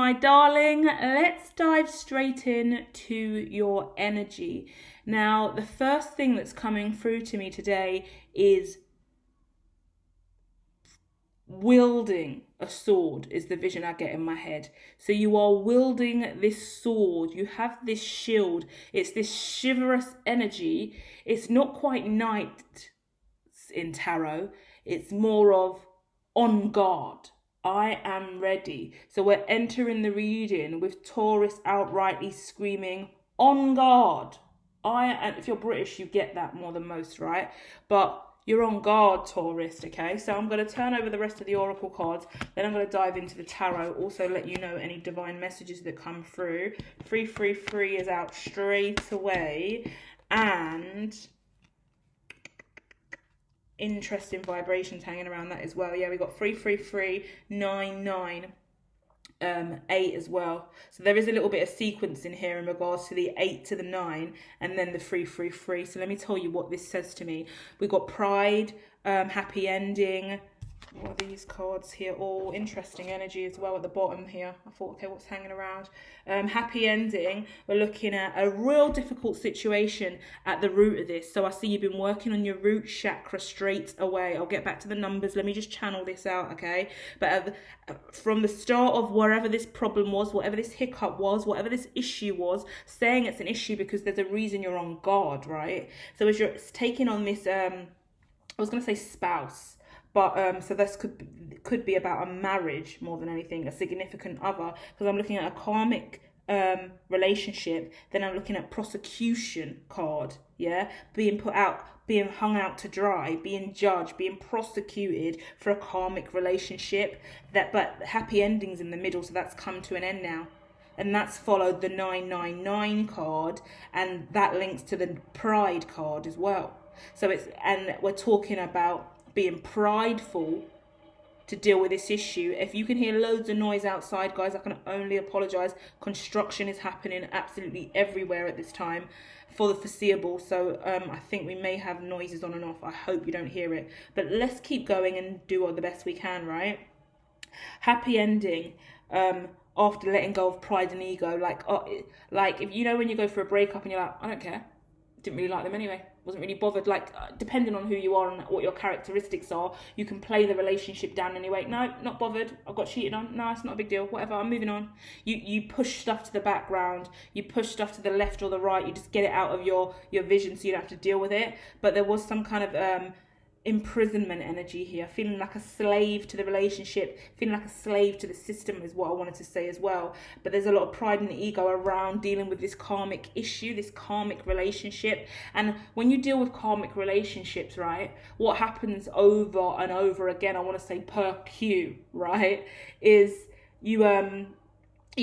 my darling, let's dive straight in to your energy. Now, the first thing that's coming through to me today is wielding a sword is the vision I get in my head. So you are wielding this sword, you have this shield, it's this chivalrous energy. It's not quite knight in tarot, it's more of on guard. I am ready. So we're entering the reading with Taurus outrightly screaming on guard. And if you're British, you get that more than most, right? But you're on guard, Taurus, okay? So I'm going to turn over the rest of the oracle cards. Then I'm going to dive into the tarot. Also let you know any divine messages that come through. 333 is out straight away. And interesting vibrations hanging around that as well. Yeah, we got 33399. 8 as well. So there is a little bit of sequence in here in regards to the 8 to the 9 and then the 333. So let me tell you what this says to me. We got pride, happy ending. What are these cards here? All interesting energy as well at the bottom here. I thought, okay, what's hanging around? Happy ending. We're looking at a real difficult situation at the root of this. So I see you've been working on your root chakra straight away. I'll get back to the numbers. Let me just channel this out, okay? But from the start of wherever this problem was, whatever this hiccup was, whatever this issue was, saying it's an issue because there's a reason you're on guard, right? So as you're taking on this, I was going to say spouse. But so this could be about a marriage more than anything, a significant other, because I'm looking at a karmic relationship. Then I'm looking at prosecution card, yeah, being put out, being hung out to dry, being judged, being prosecuted for a karmic relationship. But happy endings in the middle, so that's come to an end now. And that's followed the 999 card, and that links to the pride card as well. So we're talking about being prideful to deal with this issue. If you can hear loads of noise outside, guys, I can only apologize. Construction is happening absolutely everywhere at this time for the foreseeable. So I think we may have noises on and off. I hope you don't hear it. But let's keep going and do the best we can, right? Happy ending. After letting go of pride and ego. Like if you know when you go for a breakup and you're like, I don't care. Didn't really like them anyway. Wasn't really bothered. Like, depending on who you are and what your characteristics are, you can play the relationship down anyway. No, not bothered. I got cheated on. No, it's not a big deal. Whatever, I'm moving on. You push stuff to the background. You push stuff to the left or the right. You just get it out of your vision so you don't have to deal with it. But there was some kind of imprisonment energy here, feeling like a slave to the relationship, feeling like a slave to the system is what I wanted to say as well. But there's a lot of pride and ego around dealing with this karmic issue, this karmic relationship. And when you deal with karmic relationships, right, what happens over and over again, I want to say per cue, right, is you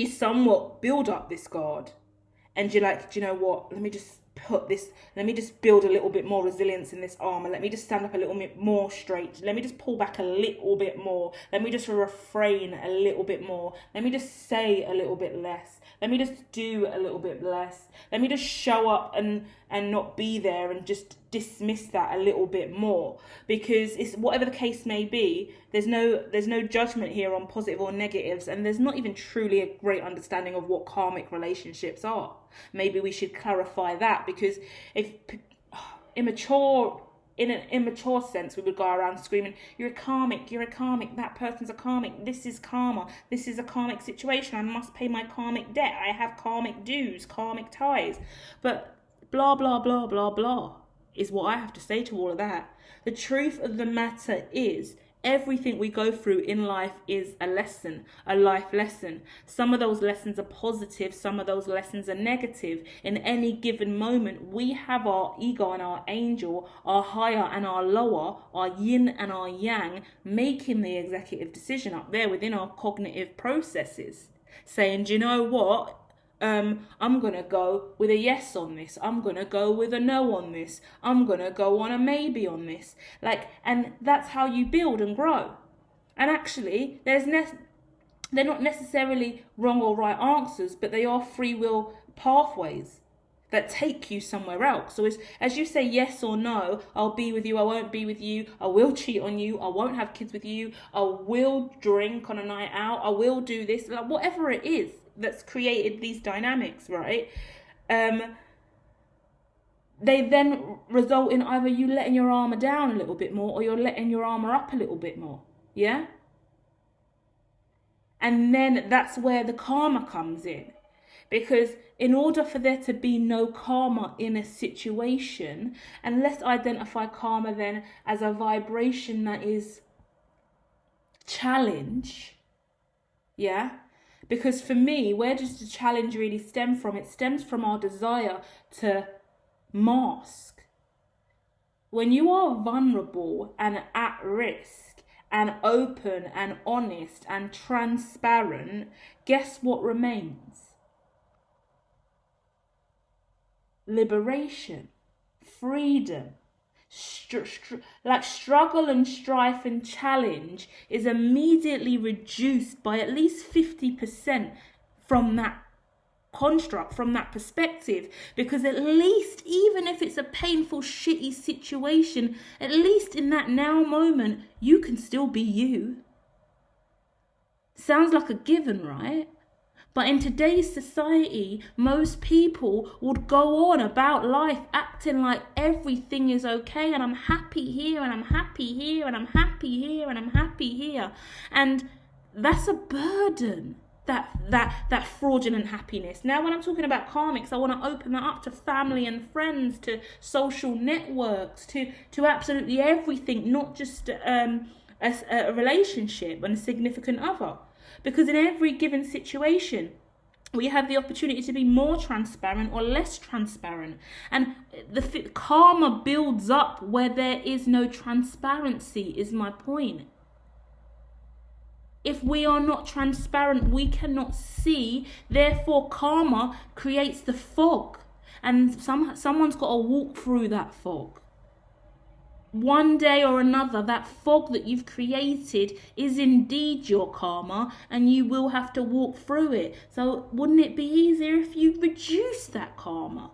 somewhat build up this guard, and you're like, do you know what, let me just build a little bit more resilience in this armor. Let me just stand up a little bit more straight. Let me just pull back a little bit more. Let me just refrain a little bit more. Let me just say a little bit less. Let me just do a little bit less. Let me just show up and not be there and just dismiss that a little bit more, because it's whatever the case may be. There's no judgment here on positive or negatives, and there's not even truly a great understanding of what karmic relationships are. Maybe we should clarify that, because if in an immature sense, we would go around screaming, you're a karmic, that person's a karmic, this is karma, this is a karmic situation, I must pay my karmic debt, I have karmic dues, karmic ties. But blah, blah, blah, blah, blah is what I have to say to all of that. The truth of the matter is, everything we go through in life is a lesson, a life lesson. Some of those lessons are positive, some of those lessons are negative. In any given moment, we have our ego and our angel, our higher and our lower, our yin and our yang, making the executive decision up there within our cognitive processes, saying, do you know what? I'm going to go with a yes on this. I'm going to go with a no on this. I'm going to go on a maybe on this. And that's how you build and grow. And actually, they're not necessarily wrong or right answers, but they are free will pathways that take you somewhere else. So as you say yes or no, I'll be with you, I won't be with you, I will cheat on you, I won't have kids with you, I will drink on a night out, I will do this, like whatever it is that's created these dynamics, right? They then result in either you letting your armor down a little bit more or you're letting your armor up a little bit more. Yeah? And then that's where the karma comes in. Because in order for there to be no karma in a situation, and let's identify karma then as a vibration that is challenge. Yeah? Because for me, where does the challenge really stem from? It stems from our desire to mask. When you are vulnerable and at risk and open and honest and transparent, guess what remains? Liberation, freedom. Like struggle and strife and challenge is immediately reduced by at least 50% from that construct, from that perspective, because at least, even if it's a painful, shitty situation, at least in that now moment, you can still be you. Sounds like a given, right? But in today's society, most people would go on about life acting like everything is okay and I'm happy here and I'm happy here and I'm happy here and I'm happy here. And that's a burden. That fraudulent happiness. Now, when I'm talking about karmics, I want to open that up to family and friends, to social networks, to absolutely everything, not just a relationship and a significant other. Because in every given situation, we have the opportunity to be more transparent or less transparent. And the karma builds up where there is no transparency, is my point. If we are not transparent, we cannot see. Therefore, karma creates the fog. And someone's got to walk through that fog. One day or another, that fog that you've created is indeed your karma, and you will have to walk through it. So wouldn't it be easier if you reduce that karma,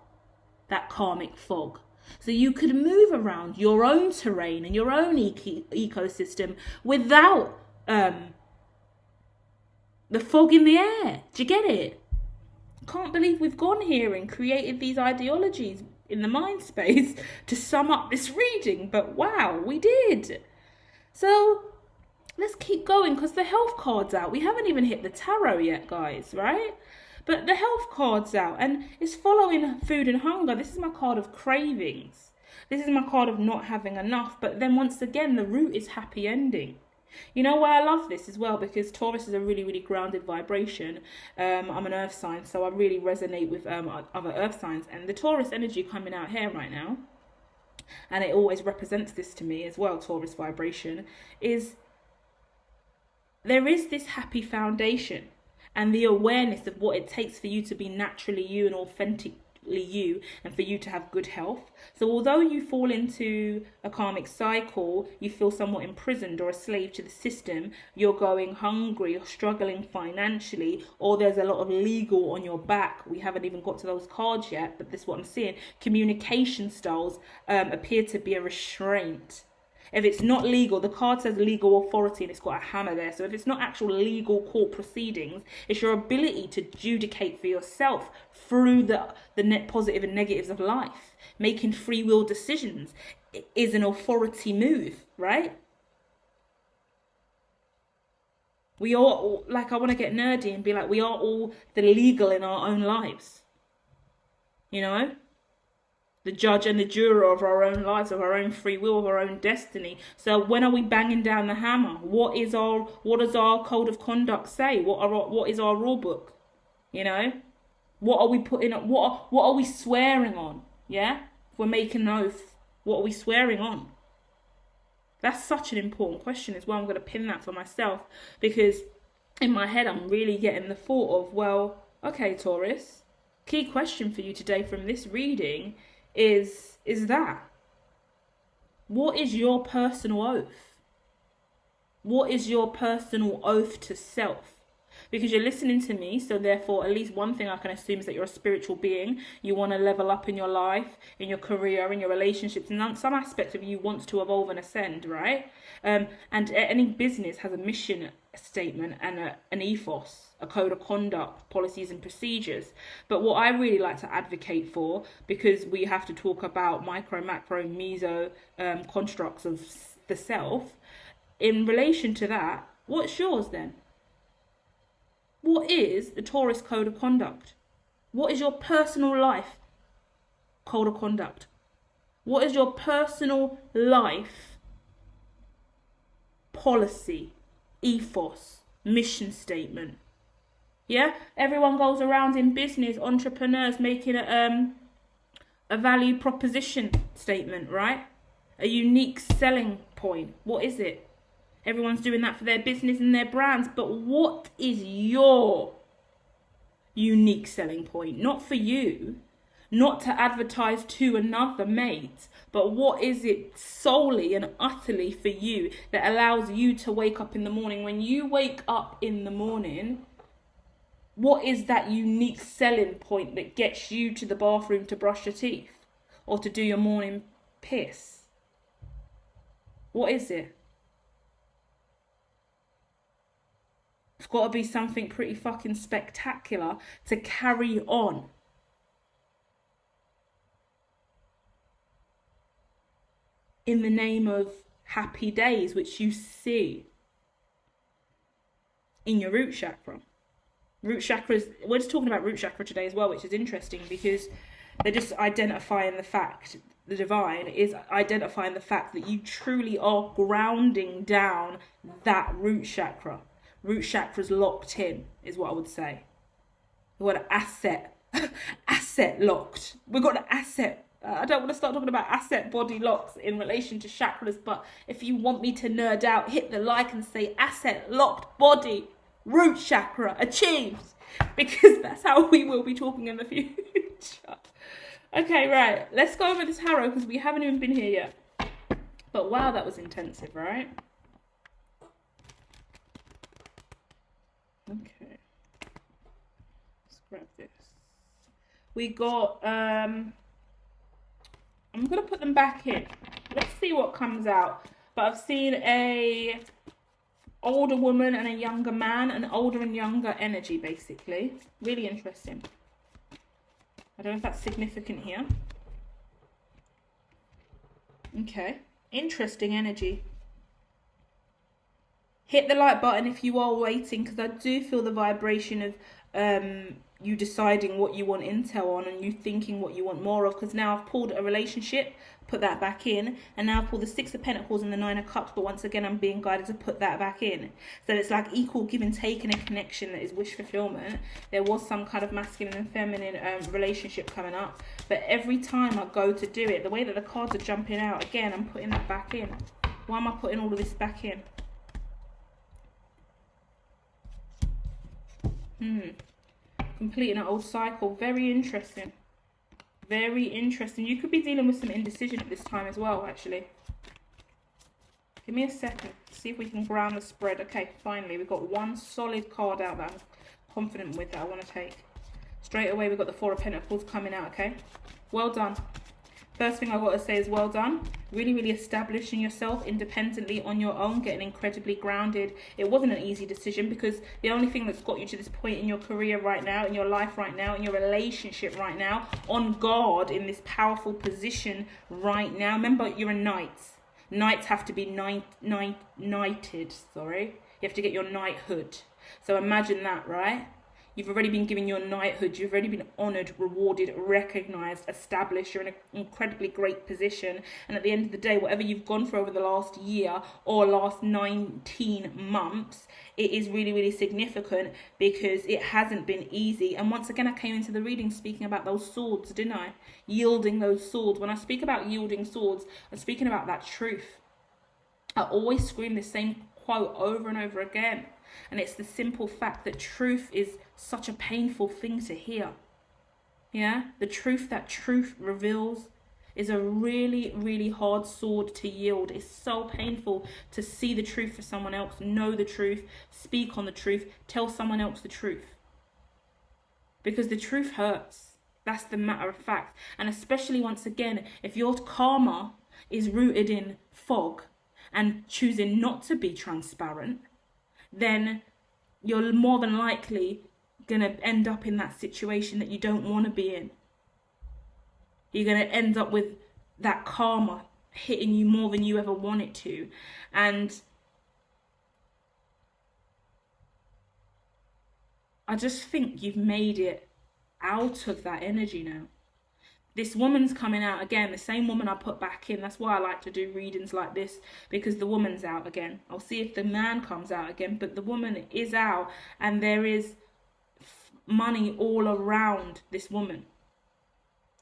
that karmic fog? So you could move around your own terrain and your own ecosystem without the fog in the air. Do you get it? Can't believe we've gone here and created these ideologies in the mind space to sum up this reading, but wow, we did. So let's keep going, because the health card's out. We haven't even hit the tarot yet, guys, right? But the health card's out, and it's following food and hunger. This is my card of cravings. This is my card of not having enough. But then once again, the root is happy ending. You know why I love this as well? Because Taurus is a really, really grounded vibration. I'm an earth sign, so I really resonate with other earth signs. And the Taurus energy coming out here right now, and it always represents this to me as well, Taurus vibration, is there is this happy foundation and the awareness of what it takes for you to be naturally you and authentically you, and for you to have good health. So although you fall into a karmic cycle, you feel somewhat imprisoned or a slave to the system, you're going hungry or struggling financially, or there's a lot of legal on your back. We haven't even got to those cards yet, but this is what I'm seeing. Communication styles appear to be a restraint. If it's not legal, the card says legal authority and it's got a hammer there. So if it's not actual legal court proceedings, it's your ability to adjudicate for yourself through the net positive and negatives of life. Making free will decisions is an authority move, right? We are all, like, I want to get nerdy and be like, we are all the legal in our own lives. You know? The judge and the juror of our own lives, of our own free will, of our own destiny. So when are we banging down the hammer? What does our code of conduct say? What is our rule book? You know, what are we putting up? What are we swearing on? Yeah, if we're making an oath, what are we swearing on? That's such an important question as well. I'm going to pin that for myself, because in my head I'm really getting the thought of, well, okay, Taurus, key question for you today from this reading is that what is your personal oath? What is your personal oath to self? because you're listening to me. So therefore, at least one thing I can assume is that you're a spiritual being. You want to level up in your life, in your career, in your relationships, and some aspect of you wants to evolve and ascend, right? And any business has a mission statement and an ethos, a code of conduct, policies and procedures. But what I really like to advocate for, because we have to talk about micro, macro, meso constructs of the self, in relation to that, what's yours then? What is the Taurus code of conduct? What is your personal life code of conduct? What is your personal life policy, ethos, mission statement? Yeah, everyone goes around in business, entrepreneurs making a value proposition statement, right? A unique selling point. What is it? Everyone's doing that for their business and their brands, but what is your unique selling point? Not for you, not to advertise to another mate, but what is it solely and utterly for you that allows you to wake up in the morning? When you wake up in the morning, what is that unique selling point that gets you to the bathroom to brush your teeth or to do your morning piss? What is it? It's got to be something pretty fucking spectacular to carry on. In the name of happy days, which you see in your root chakra. Root chakras, we're just talking about root chakra today as well, which is interesting because they're just identifying the fact, the divine is identifying the fact that you truly are grounding down that root chakra. Root chakra's locked in, is what I would say. We've got an asset locked. We've got an asset. I don't want to start talking about asset body locks in relation to chakras, but if you want me to nerd out, hit the like and say asset locked body, root chakra achieved, because that's how we will be talking in the future. Okay, right. Let's go over this tarot because we haven't even been here yet. But wow, that was intensive, right? Okay, let's grab this. We got, I'm going to put them back in. Let's see what comes out. But I've seen a older woman and a younger man, an older and younger energy, basically. Really interesting. I don't know if that's significant here. Okay, interesting energy. Hit the like button if you are waiting, because I do feel the vibration of you deciding what you want intel on and you thinking what you want more of, because now I've pulled a relationship, put that back in, and now I've pulled the Six of Pentacles and the Nine of Cups, but once again I'm being guided to put that back in. So it's like equal give and take in a connection that is wish fulfillment. There was some kind of masculine and feminine relationship coming up, but every time I go to do it, the way that the cards are jumping out, again, I'm putting that back in. Why am I putting all of this back in? Completing an old cycle. Very interesting. Very interesting. You could be dealing with some indecision at this time as well, actually. Give me a second. See if we can ground the spread. Okay, finally, we've got one solid card out that I'm confident with that I want to take. Straight away, we've got the Four of Pentacles coming out, okay? Well done. First thing I've got to say is well done. Really, really establishing yourself independently on your own, getting incredibly grounded. It wasn't an easy decision, because the only thing that's got you to this point in your career right now, in your life right now, in your relationship right now, on guard in this powerful position right now. Remember, you're a knight. Knights have to be knighted, sorry. You have to get your knighthood. So imagine that, right? You've already been given your knighthood. You've already been honoured, rewarded, recognised, established. You're in an incredibly great position. And at the end of the day, whatever you've gone through over the last year or last 19 months, it is really, really significant, because it hasn't been easy. And once again, I came into the reading speaking about those swords, didn't I? Yielding those swords. When I speak about yielding swords, I'm speaking about that truth. I always scream the same quote over and over again. And it's the simple fact that truth is such a painful thing to hear. Yeah? The truth that truth reveals. is a really, really hard sword to yield. It's so painful to see the truth for someone else, know the truth, speak on the truth, tell someone else the truth. Because the truth hurts. That's the matter of fact. And especially, once again, if your karma is rooted in fog and choosing not to be transparent, then you're more than likely going to end up in that situation that you don't want to be in. You're going to end up with that karma hitting you more than you ever want it to. And I just think you've made it out of that energy now. This woman's coming out again, the same woman I put back in. That's why I like to do readings like this, because the woman's out again. I'll see if the man comes out again, but the woman is out, and there is money all around this woman.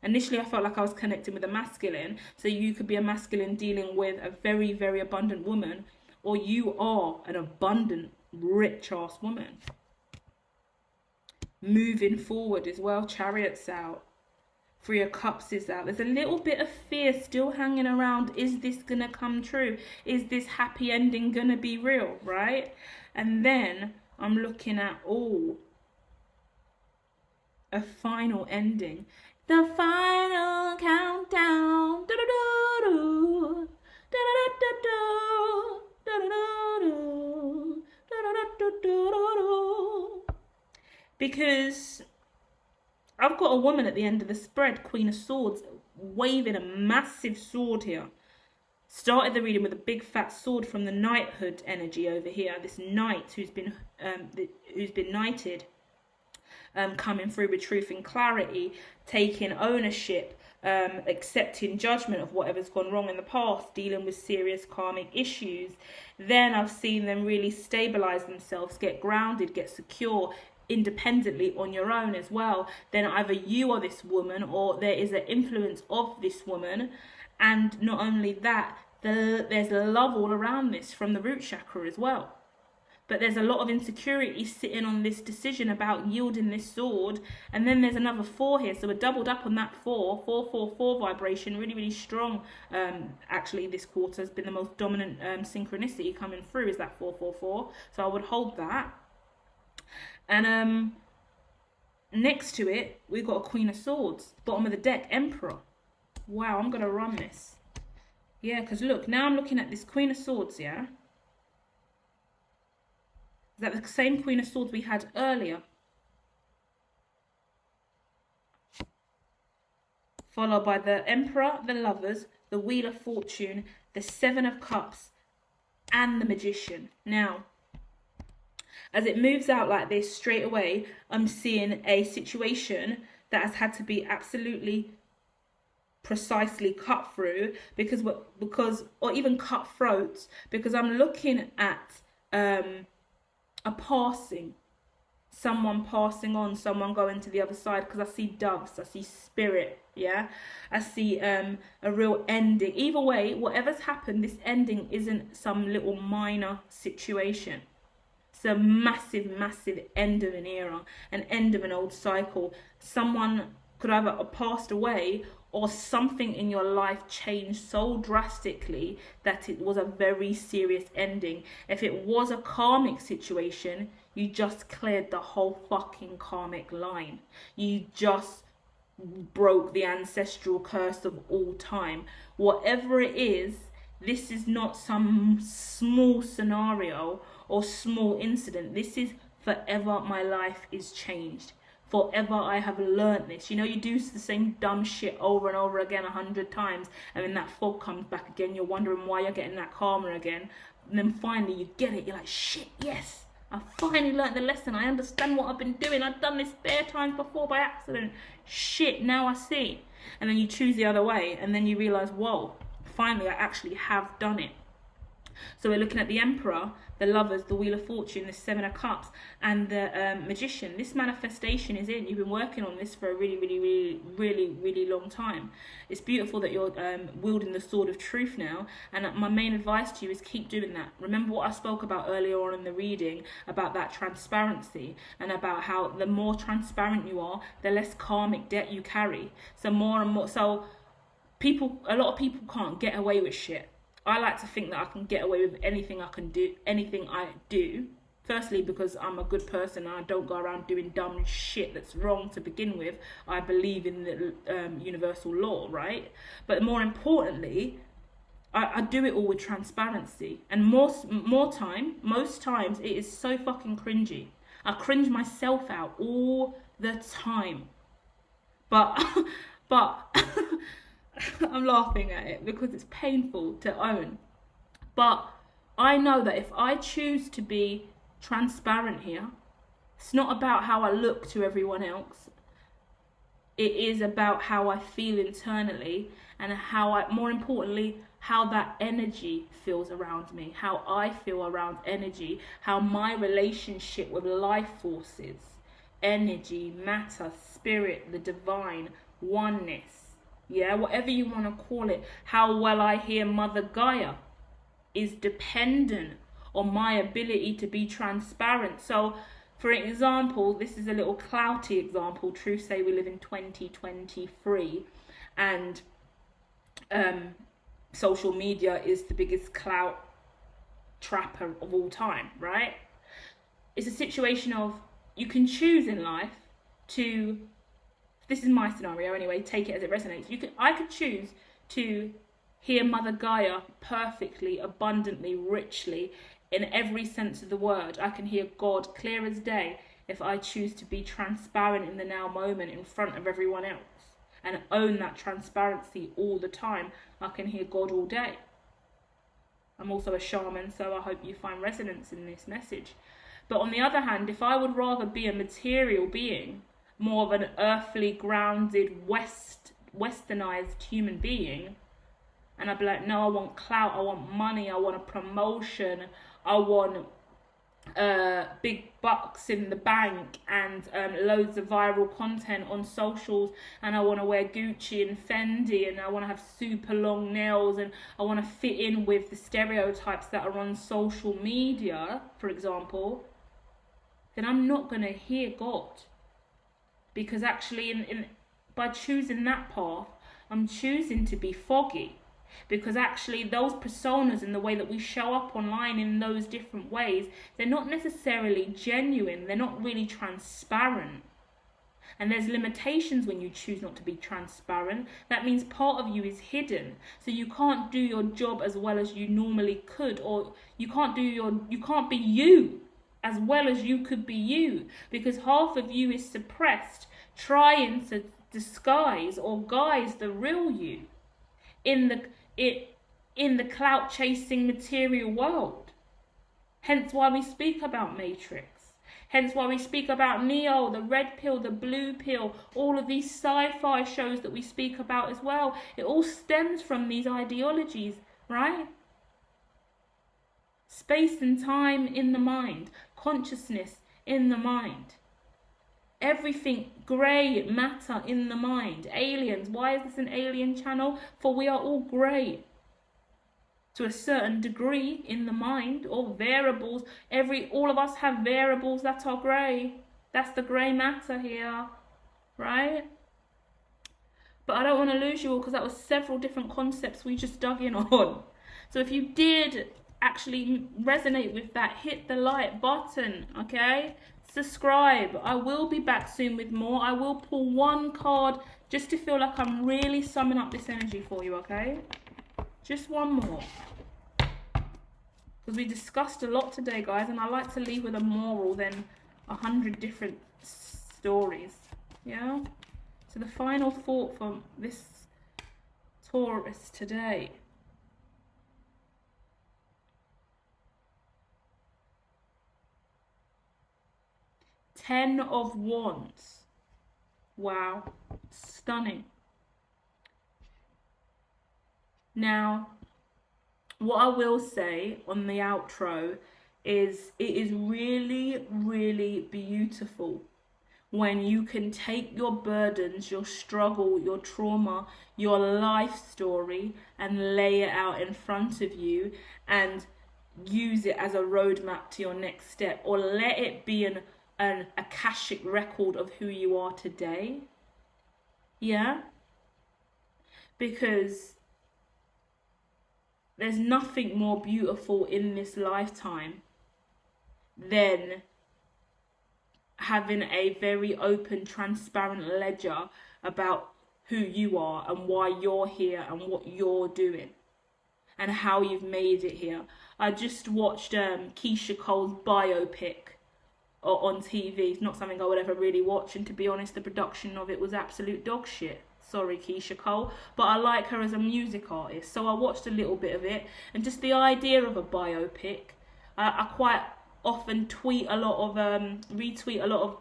Initially, I felt like I was connecting with a masculine. So you could be a masculine dealing with a very, very abundant woman, or you are an abundant, rich-ass woman. Moving forward as well, Chariot's out. Three of Cups is out. There's a little bit of fear still hanging around. Is this going to come true? Is this happy ending going to be real, right? And then I'm looking at, a final ending. The final countdown. Because I've got a woman at the end of the spread, Queen of Swords, waving a massive sword here. Started the reading with a big fat sword from the knighthood energy over here. This knight who's been knighted. Coming through with truth and clarity, taking ownership, accepting judgment of whatever's gone wrong in the past, dealing with serious karmic issues. Then I've seen them really stabilize themselves, get grounded, get secure independently on your own as well. Then either you are this woman, or there is an influence of this woman. And not only that, there's love all around this from the root chakra as well. But there's a lot of insecurity sitting on this decision about yielding this sword. And then there's another 4 here. So we're doubled up on that 4. 4 vibration. Really, really strong. Actually, this quarter has been the most dominant synchronicity coming through is that 4. So I would hold that. And next to it, we've got a Queen of Swords. Bottom of the deck, Emperor. Wow, I'm going to run this. Yeah, because look, now I'm looking at this Queen of Swords, yeah? Is that the same Queen of Swords we had earlier? Followed by the Emperor, the Lovers, the Wheel of Fortune, the 7 of Cups, and the Magician. Now, as it moves out like this straight away, I'm seeing a situation that has had to be absolutely precisely cut through, because or even cutthroat, because I'm looking at a passing, someone passing on, someone going to the other side, because I see doves, I see spirit, yeah, I see a real ending. Either way, whatever's happened, this ending isn't some little minor situation. It's a massive, massive end of an era, an end of an old cycle. Someone could either have passed away, or something in your life changed so drastically that it was a very serious ending. If it was a karmic situation, you just cleared the whole fucking karmic line. You just broke the ancestral curse of all time. Whatever it is, this is not some small scenario or small incident. This is forever my life is changed. Forever I have learnt this. You know, you do the same dumb shit over and over again 100 times, and then that fog comes back again. You're wondering why you're getting that karma again. And then finally you get it. You're like, shit, yes. I finally learnt the lesson. I understand what I've been doing. I've done this bare times before by accident. Shit, now I see. And then you choose the other way, and then you realise, whoa, finally I actually have done it. So we're looking at the Emperor, the Lovers, the Wheel of Fortune, the 7 of Cups, and the Magician. This manifestation is in. You've been working on this for a really long time. It's beautiful that you're wielding the sword of truth now. And my main advice to you is keep doing that. Remember what I spoke about earlier on in the reading about that transparency, and about how the more transparent you are, the less karmic debt you carry. So more and more. So a lot of people can't get away with shit. I like to think that I can get away with anything I do. Firstly, because I'm a good person and I don't go around doing dumb shit that's wrong to begin with. I believe in the universal law, right? But more importantly, I do it all with transparency. And most times, it is so fucking cringy. I cringe myself out all the time. But I'm laughing at it because it's painful to own. But I know that if I choose to be transparent here, it's not about how I look to everyone else. It is about how I feel internally, and more importantly, how that energy feels around me, how I feel around energy, how my relationship with life forces, energy, matter, spirit, the divine, oneness, yeah, whatever you want to call it, how well I hear Mother Gaia is dependent on my ability to be transparent. So, for example, this is a little clouty example. Truth say we live in 2023, and social media is the biggest clout trapper of all time, right? It's a situation of you can choose in life to, this is my scenario anyway, take it as it resonates. I could choose to hear Mother Gaia perfectly, abundantly, richly, in every sense of the word. I can hear God clear as day if I choose to be transparent in the now moment in front of everyone else and own that transparency all the time. I can hear God all day. I'm also a shaman, so I hope you find resonance in this message. But on the other hand, if I would rather be a material being, more of an earthly, grounded, westernized human being, and I'd be like, no, I want clout, I want money, I want a promotion, I want big bucks in the bank and loads of viral content on socials, and I want to wear Gucci and Fendi, and I want to have super long nails, and I want to fit in with the stereotypes that are on social media, for example, then I'm not going to hear God. Because actually, by choosing that path, I'm choosing to be foggy. Because actually those personas and the way that we show up online in those different ways, they're not necessarily genuine, they're not really transparent. And there's limitations when you choose not to be transparent. That means part of you is hidden, so you can't do your job as well as you normally could, or you can't be you as well as you could be you, because half of you is suppressed, trying to disguise or guise the real you in the clout chasing material world. Hence why we speak about Matrix. Hence why we speak about Neo, the red pill, the blue pill, all of these sci-fi shows that we speak about as well. It all stems from these ideologies, right? Space and time in the mind, consciousness in the mind. Everything grey matter in the mind. Aliens. Why is this an alien channel? For we are all grey to a certain degree in the mind, or variables. All of us have variables that are grey. That's the grey matter here, right? But I don't want to lose you all, because that was several different concepts we just dug in on. So if you did actually resonate with that, hit the like button, okay? Subscribe. I will be back soon with more. I will pull one card just to feel like I'm really summing up this energy for you, okay? Just one more. Because we discussed a lot today, guys, and I like to leave with a moral than 100 different stories, yeah? So the final thought from this Taurus today. 10 of Wands. Wow, stunning. Now, what I will say on the outro is it is really, really beautiful when you can take your burdens, your struggle, your trauma, your life story, and lay it out in front of you and use it as a roadmap to your next step, or let it be an Akashic record of who you are today. Yeah? because there's nothing more beautiful in this lifetime than having a very open, transparent ledger about who you are and why you're here and what you're doing and how you've made it here. I just watched Keisha Cole's biopic on TV. It's not something I would ever really watch, and to be honest, the production of it was absolute dog shit. Sorry, Keisha Cole, but I like her as a music artist, so I watched a little bit of it. And just the idea of a biopic, I quite often retweet a lot of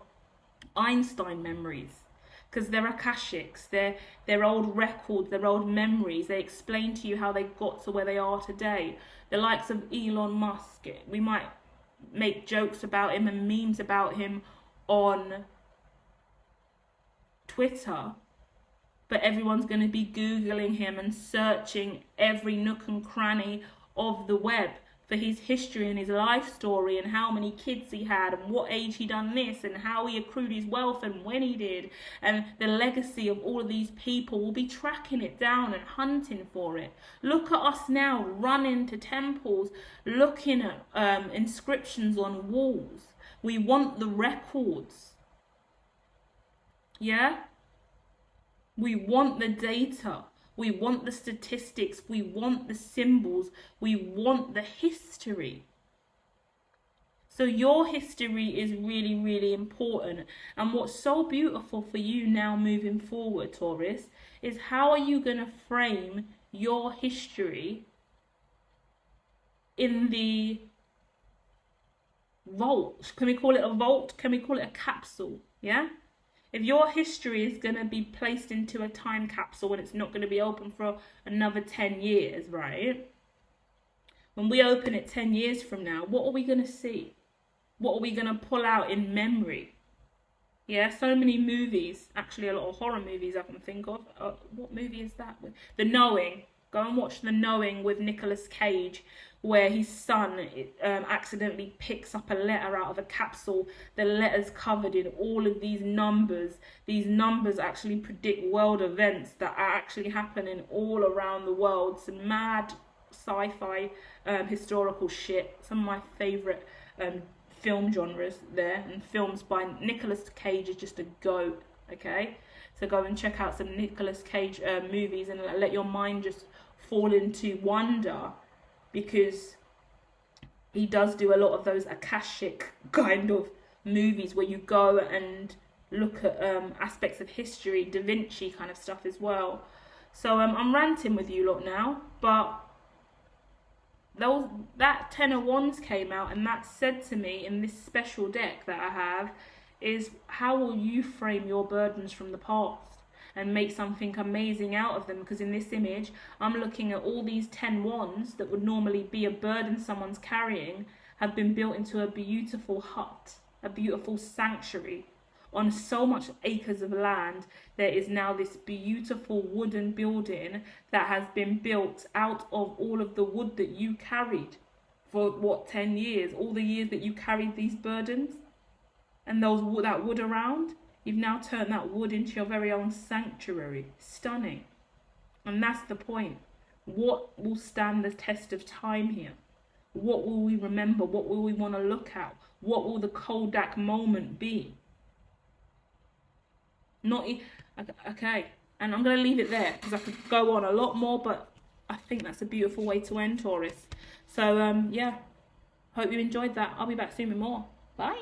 Einstein memories, because they're Akashics, they're old records, they're old memories. They explain to you how they got to where they are today. The likes of Elon Musk, we might make jokes about him and memes about him on Twitter, but everyone's going to be Googling him and searching every nook and cranny of the web for his history and his life story and how many kids he had and what age he done this and how he accrued his wealth and when he did. And the legacy of all of these people will be tracking it down and hunting for it. Look at us now running to temples, looking at inscriptions on walls. We want the records. Yeah? We want the data. We want the statistics. We want the symbols. We want the history. So your history is really, really important. And what's so beautiful for you now moving forward, Taurus, is how are you going to frame your history in the vault? Can we call it a vault? Can we call it a capsule? Yeah? If your history is going to be placed into a time capsule and it's not going to be open for another 10 years, right? When we open it 10 years from now, what are we going to see? What are we going to pull out in memory? Yeah, so many movies, actually a lot of horror movies I can think of. What movie is that with? The Knowing. Go and watch The Knowing with Nicolas Cage, where his son accidentally picks up a letter out of a capsule. The letter's covered in all of these numbers. These numbers actually predict world events that are actually happening all around the world. Some mad sci-fi historical shit. Some of my favourite film genres there. And films by Nicolas Cage is just a goat, okay? So go and check out some Nicolas Cage movies and let your mind just fall into wonder, because he does do a lot of those Akashic kind of movies where you go and look at aspects of history, Da Vinci kind of stuff as well. So I'm ranting with you lot now, but that Ten of Wands came out, and that said to me in this special deck that I have is, how will you frame your burdens from the past and make something amazing out of them? Because in this image, I'm looking at all these 10 wands that would normally be a burden someone's carrying, have been built into a beautiful hut, a beautiful sanctuary. On so much acres of land, there is now this beautiful wooden building that has been built out of all of the wood that you carried for, 10 years? All the years that you carried these burdens and that wood around. You've now turned that wood into your very own sanctuary. Stunning. And that's the point. What will stand the test of time here? What will we remember? What will we want to look at? What will the Kodak moment be? Okay. And I'm going to leave it there, because I could go on a lot more, but I think that's a beautiful way to end, Taurus. So, yeah. Hope you enjoyed that. I'll be back soon with more. Bye.